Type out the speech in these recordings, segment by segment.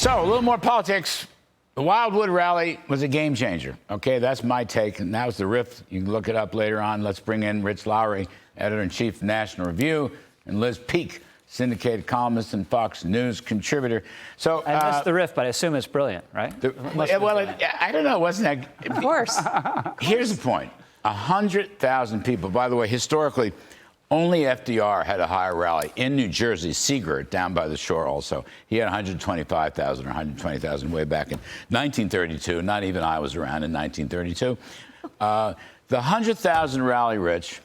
So, a little more politics. The Wildwood rally was a game changer. Okay, that's my take. And that was the riff. You can look it up later on. Let's bring in Rich Lowry, editor-in-chief of National Review, and Liz Peek, syndicated columnist and Fox News contributor. So I missed the riff, but I assume it's brilliant, right? I don't know. Wasn't that? Of course. Here's the point. 100,000 people. By the way, historically, only FDR had a higher rally. In New Jersey, Seagirt, down by the shore also, he had 125,000 or 120,000 way back in 1932. Not even I was around in 1932. The 100,000 rally, Rich,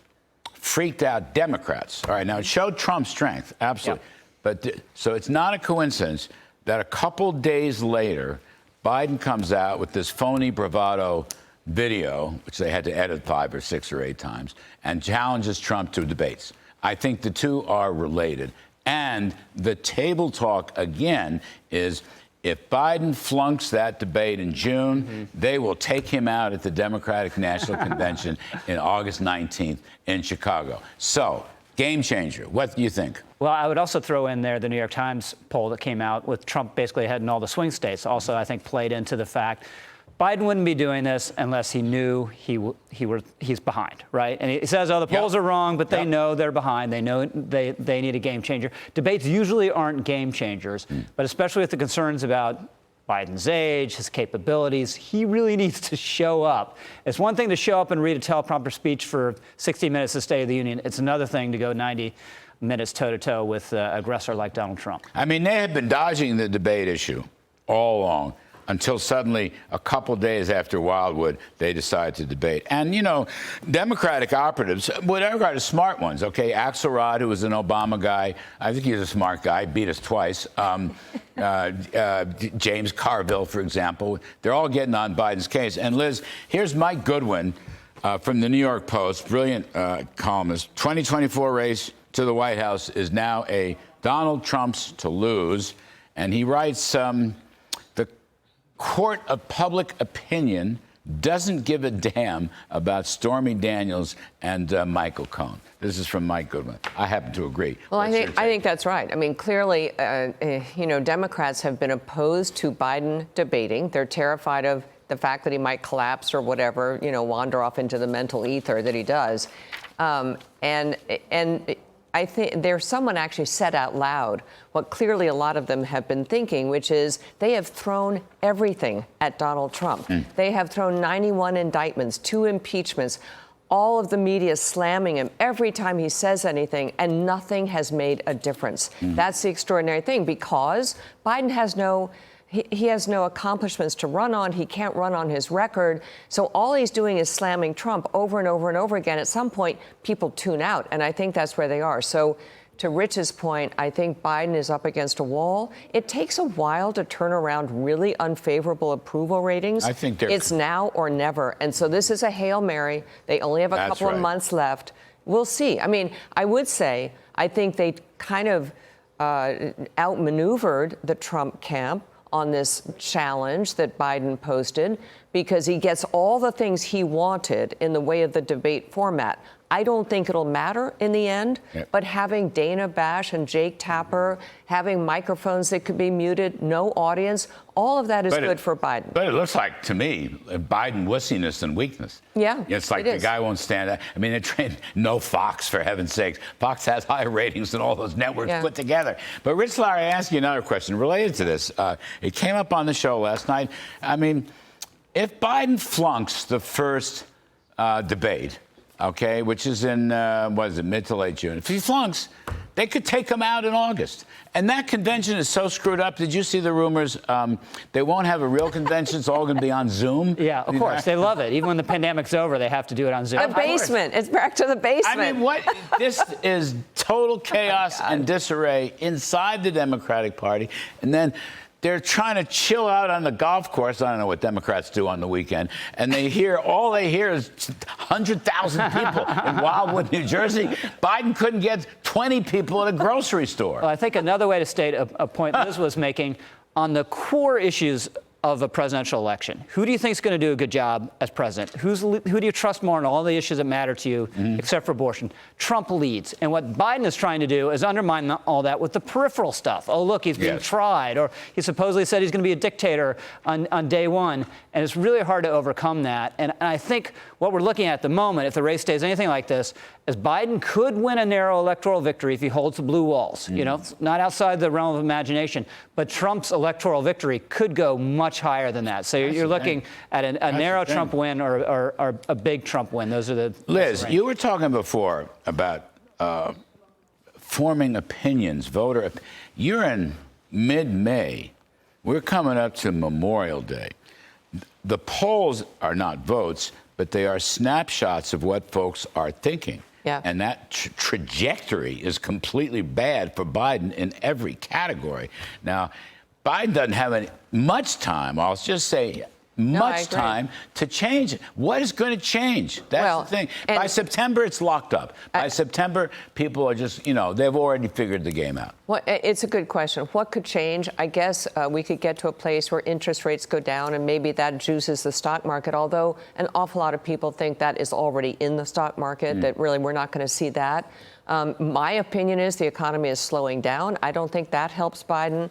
freaked out Democrats. All right, now it showed Trump's strength, absolutely. Yep. But so it's not a coincidence that a couple days later, Biden comes out with this phony bravado video, which they had to edit 5 or 6 or 8 times, and challenges Trump to debates. I think the two are related. And the table talk, again, is if Biden flunks that debate in June, they will take him out at the Democratic National Convention in August 19th in Chicago. So, game changer. What do you think? Well, I would also throw in there the New York Times poll that came out with Trump basically ahead in all the swing states. Also, I think played into the fact Biden wouldn't be doing this unless he knew he's behind, right? And he says, oh, the polls are wrong, but they know they're behind. They know they need a game changer. Debates usually aren't game changers, but especially with the concerns about Biden's age, his capabilities, he really needs to show up. It's one thing to show up and read a teleprompter speech for 60 minutes to State of the Union. It's another thing to go 90 minutes toe-to-toe with an aggressor like Donald Trump. I mean, they had been dodging the debate issue all along, until suddenly, a couple days after Wildwood, they decided to debate. And, you know, Democratic operatives, whatever are the smart ones, okay? Axelrod, who was an Obama guy, I think he was a smart guy, beat us twice. James Carville, for example, they're all getting on Biden's case. And Liz, here's Mike Goodwin from the New York Post, brilliant columnist. 2024 race to the White House is now a Donald Trump's to lose. And he writes, court of public opinion doesn't give a damn about Stormy Daniels and Michael Cohen. This is from Mike Goodwin. I happen to agree. Well, I think that's right. I mean, clearly, Democrats have been opposed to Biden debating. They're terrified of the fact that he might collapse or whatever, wander off into the mental ether that he does. And I think someone actually said out loud what clearly a lot of them have been thinking, which is they have thrown everything at Donald Trump. They have thrown 91 indictments, 2 impeachments, all of the media slamming him every time he says anything, and nothing has made a difference. That's the extraordinary thing, because Biden has he has no accomplishments to run on. He can't run on his record. So all he's doing is slamming Trump over and over and over again. At some point, people tune out, and I think that's where they are. So to Rich's point, I think Biden is up against a wall. It takes a while to turn around really unfavorable approval ratings. I think it's now or never. And so this is a Hail Mary. They only have a couple of months left. We'll see. I mean, I would say I think they kind of outmaneuvered the Trump camp on this challenge that Biden posted, because he gets all the things he wanted in the way of the debate format. I don't think it'll matter in the end, but having Dana Bash and Jake Tapper, having microphones that could be muted, no audience, all of that is good for Biden. But it looks like, to me, Biden wussiness and weakness. Yeah, it's like the guy won't stand up. I mean, they trained no Fox, for heaven's sakes. Fox has higher ratings than all those networks put together. But Rich Lowry, I ask you another question related to this. It came up on the show last night. I mean, if Biden flunks the first debate, okay, which is in, mid to late June. If he flunks, they could take him out in August. And that convention is so screwed up. Did you see the rumors? They won't have a real convention. It's all going to be on Zoom. Yeah, of course. They love it. Even when the pandemic's over, they have to do it on Zoom. A basement. It's back to the basement. I mean, this is total chaos and disarray inside the Democratic Party. And then they're trying to chill out on the golf course. I don't know what Democrats do on the weekend. And all they hear is 100,000 people in Wildwood, New Jersey. Biden couldn't get 20 people at a grocery store. Well, I think another way to state a point Liz was making on the core issues of a presidential election. Who do you think is going to do a good job as president? Who do you trust more on all the issues that matter to you, except for abortion? Trump leads. And what Biden is trying to do is undermine all that with the peripheral stuff. Oh, look, he's being tried, or he supposedly said he's going to be a dictator on day one. And it's really hard to overcome that. And I think what we're looking at the moment, if the race stays anything like this, is Biden could win a narrow electoral victory if he holds the blue walls. You know, it's not outside the realm of imagination. But Trump's electoral victory could go much higher than that. So you're looking at a narrow Trump win or a big Trump win. Those are the Liz, you were talking before about forming opinions, You're in mid-May. We're coming up to Memorial Day. The polls are not votes, but they are snapshots of what folks are thinking. Yeah. And that trajectory is completely bad for Biden in every category. Now, Biden doesn't have much time, I'll just say, much time to change it. What is going to change? That's the thing. By September, it's locked up. By September, people are just, they've already figured the game out. Well, it's a good question. What could change? I guess we could get to a place where interest rates go down, and maybe that juices the stock market, although an awful lot of people think that is already in the stock market, that really we're not going to see that. My opinion is the economy is slowing down. I don't think that helps Biden.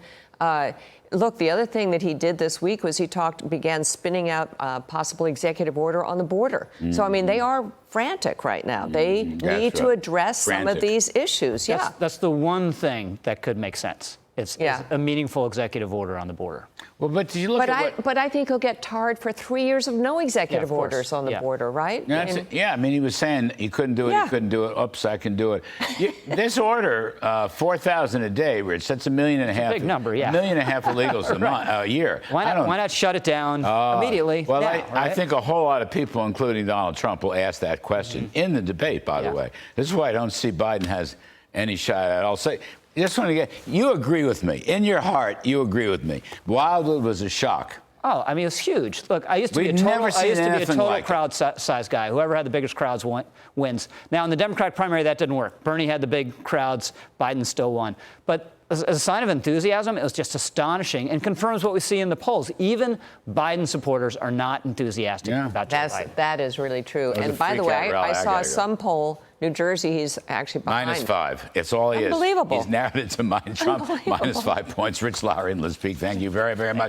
Look, the other thing that he did this week was he began spinning out possible executive order on the border. So, I mean, they are frantic right now. They need to address some of these issues. That's the one thing that could make sense. It's a meaningful executive order on the border. Well, but did you look But I think he'll get tarred for 3 years of no executive orders on the border, right? I mean, he was saying he couldn't do it, he couldn't do it. Oops, I can do it. This order, 4,000 a day, Rich, that's $1.5 million. Big number, $1.5 million illegals a year. Why not shut it down immediately? Well, now, I think a whole lot of people, including Donald Trump, will ask that question in the debate, by the way. This is why I don't see Biden has any shot at it. I'll say, just want to get, you agree with me. In your heart, you agree with me. Wildwood was a shock. Oh, I mean, it was huge. Look, I used to be a total crowd size guy. Whoever had the biggest crowds wins. Now, in the Democratic primary, that didn't work. Bernie had the big crowds. Biden still won. But as a sign of enthusiasm, it was just astonishing and confirms what we see in the polls. Even Biden supporters are not enthusiastic about Joe Biden. That is really true. And by the way, I saw some poll, New Jersey, he's actually behind. -5. It's all he is. Unbelievable. He's narrowed it to Trump -5 points. Rich Lowry and Liz Peek, thank you very, very much.